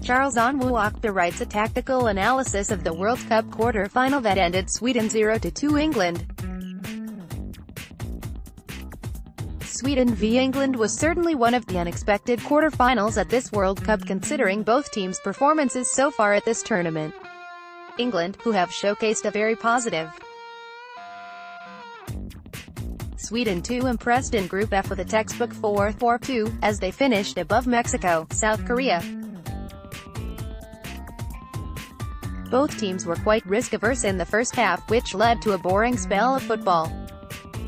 Charles Onwuakpa writes a tactical analysis of the World Cup quarter-final that ended Sweden 0-2 England. Sweden v England was certainly one of the unexpected quarter-finals at this World Cup considering both teams' performances so far at this tournament. England, who have showcased a very positive Sweden too impressed in Group F with a textbook 4-4-2, as they finished above Mexico, South Korea. Both teams were quite risk-averse in the first half, which led to a boring spell of football.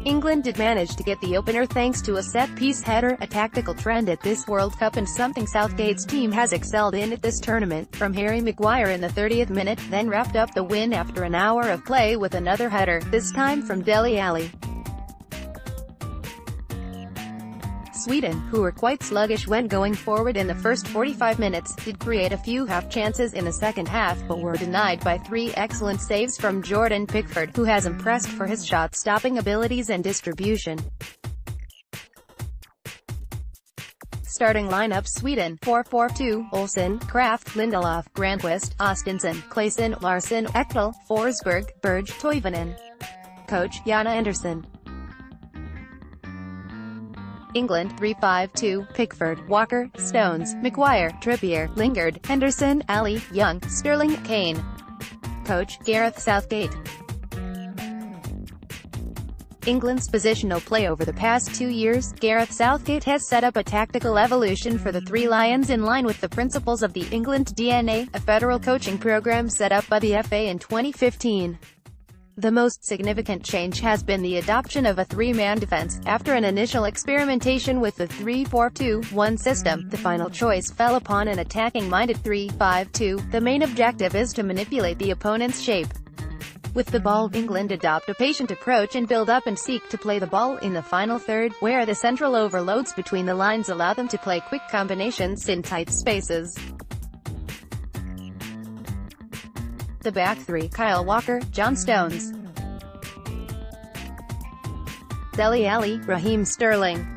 England did manage to get the opener thanks to a set-piece header, a tactical trend at this World Cup and something Southgate's team has excelled in at this tournament, from Harry Maguire in the 30th minute, then wrapped up the win after an hour of play with another header, this time from Dele Alli. Sweden, who were quite sluggish when going forward in the first 45 minutes, did create a few half-chances in the second half, but were denied by 3 excellent saves from Jordan Pickford, who has impressed for his shot-stopping abilities and distribution. Starting lineup: Sweden, 4-4-2, Olsen, Kraft, Lindelof, Granqvist, Austensen, Claesson, Larsson, Ekdal, Forsberg, Berge, Toivonen. Coach: Jana Andersson. England, 3-5-2, Pickford, Walker, Stones, Maguire, Trippier, Lingard, Henderson, Ali, Young, Sterling, Kane. Coach: Gareth Southgate. England's positional play over the past 2 years, Gareth Southgate has set up a tactical evolution for the Three Lions in line with the principles of the England DNA, a federal coaching program set up by the FA in 2015. The most significant change has been the adoption of a 3-man defense. After an initial experimentation with the 3-4-2-1 system, the final choice fell upon an attacking-minded 3-5-2. The main objective is to manipulate the opponent's shape. With the ball, England adopt a patient approach and build up and seek to play the ball in the final third, where the central overloads between the lines allow them to play quick combinations in tight spaces. The back 3, Kyle Walker, John Stones, Dele Alli, Raheem Sterling.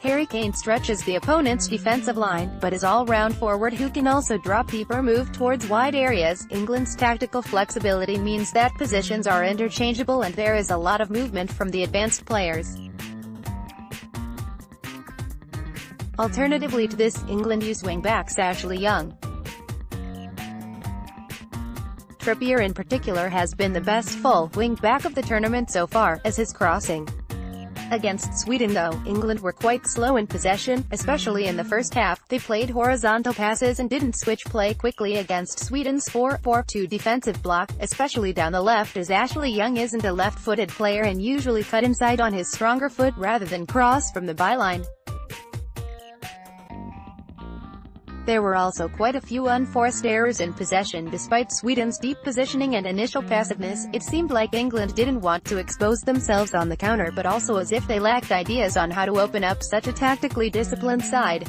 Harry Kane stretches the opponent's defensive line, but is all-round forward who can also drop deep or move towards wide areas. England's tactical flexibility means that positions are interchangeable and there is a lot of movement from the advanced players. Alternatively to this, England use wing-backs Ashley Young. Trippier in particular has been the best full wing-back of the tournament so far, as his crossing. Against Sweden though, England were quite slow in possession, especially in the first half. They played horizontal passes and didn't switch play quickly against Sweden's 4-4-2 defensive block, especially down the left, as Ashley Young isn't a left-footed player and usually cut inside on his stronger foot rather than cross from the byline. There were also quite a few unforced errors in possession. Despite Sweden's deep positioning and initial passiveness, it seemed like England didn't want to expose themselves on the counter, but also as if they lacked ideas on how to open up such a tactically disciplined side.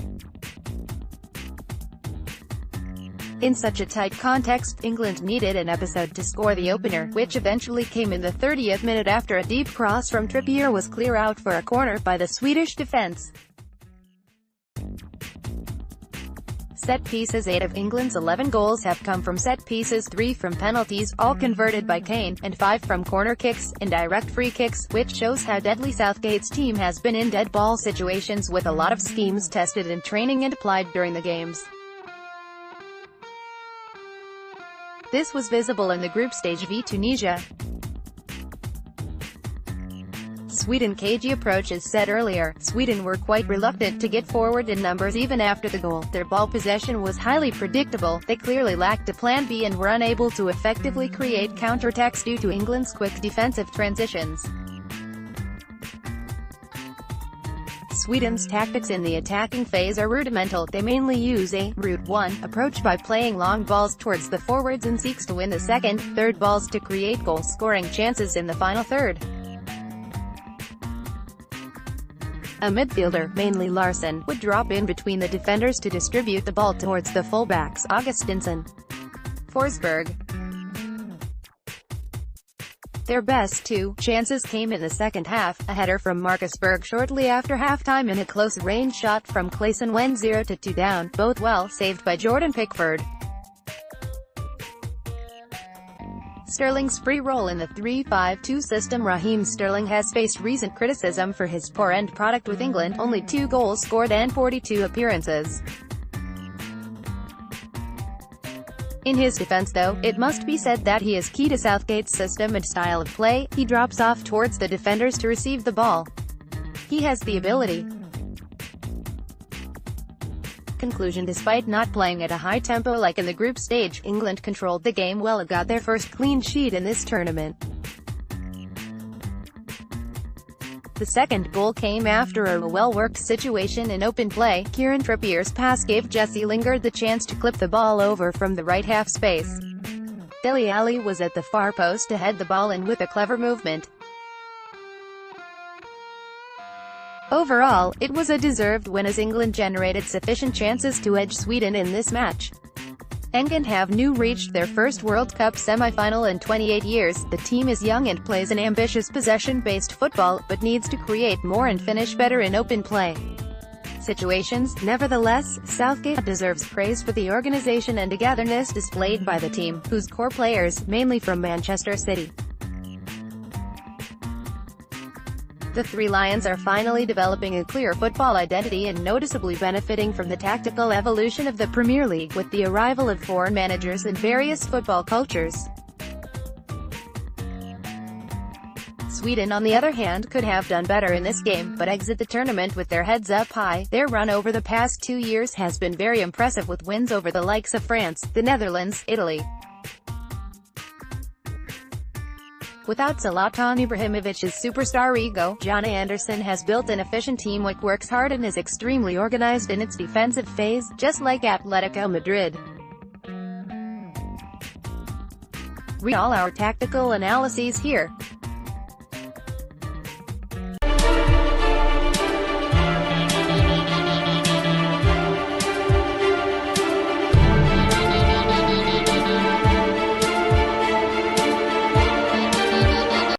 In such a tight context, England needed an episode to score the opener, which eventually came in the 30th minute after a deep cross from Trippier was cleared out for a corner by the Swedish defence. Set pieces: 8 of England's 11 goals have come from set pieces, 3 from penalties, all converted by Kane, and 5 from corner kicks and direct free kicks, which shows how deadly Southgate's team has been in dead ball situations, with a lot of schemes tested in training and applied during the games. This was visible in the group stage v Tunisia. Sweden cagey approach. As said earlier, Sweden were quite reluctant to get forward in numbers even after the goal. Their ball possession was highly predictable, they clearly lacked a plan B and were unable to effectively create counterattacks due to England's quick defensive transitions. Sweden's tactics in the attacking phase are rudimental. They mainly use a route 1 approach by playing long balls towards the forwards and seeks to win the second, third balls to create goal-scoring chances in the final third. A midfielder, mainly Larsson, would drop in between the defenders to distribute the ball towards the fullbacks, Augustinsson, Forsberg. Their best 2 chances came in the second half, a header from Marcus Berg shortly after halftime and a close-range shot from Claesson when 0-2 down, both well saved by Jordan Pickford. Sterling's free role in the 3-5-2 system. Raheem Sterling has faced recent criticism for his poor end product with England, only 2 goals scored and 42 appearances. In his defense though, it must be said that he is key to Southgate's system and style of play. He drops off towards the defenders to receive the ball. He has the ability. Conclusion: despite not playing at a high tempo like in the group stage, England controlled the game well and got their first clean sheet in this tournament. The second goal came after a well-worked situation in open play. Kieran Trippier's pass gave Jesse Lingard the chance to clip the ball over from the right half space. Dele Alli was at the far post to head the ball in with a clever movement. Overall, it was a deserved win as England generated sufficient chances to edge Sweden in this match. England have now reached their first World Cup semi-final in 28 years. The team is young and plays an ambitious possession-based football, but needs to create more and finish better in open play situations. Nevertheless, Southgate deserves praise for the organisation and togetherness displayed by the team, whose core players, mainly from Manchester City. The Three Lions are finally developing a clear football identity and noticeably benefiting from the tactical evolution of the Premier League, with the arrival of foreign managers in various football cultures. Sweden, on the other hand, could have done better in this game, but exit the tournament with their heads up high. Their run over the past 2 years has been very impressive, with wins over the likes of France, the Netherlands, Italy. Without Zlatan Ibrahimovic's superstar ego, John Anderson has built an efficient team which works hard and is extremely organized in its defensive phase, just like Atletico Madrid. Read all our tactical analyses here.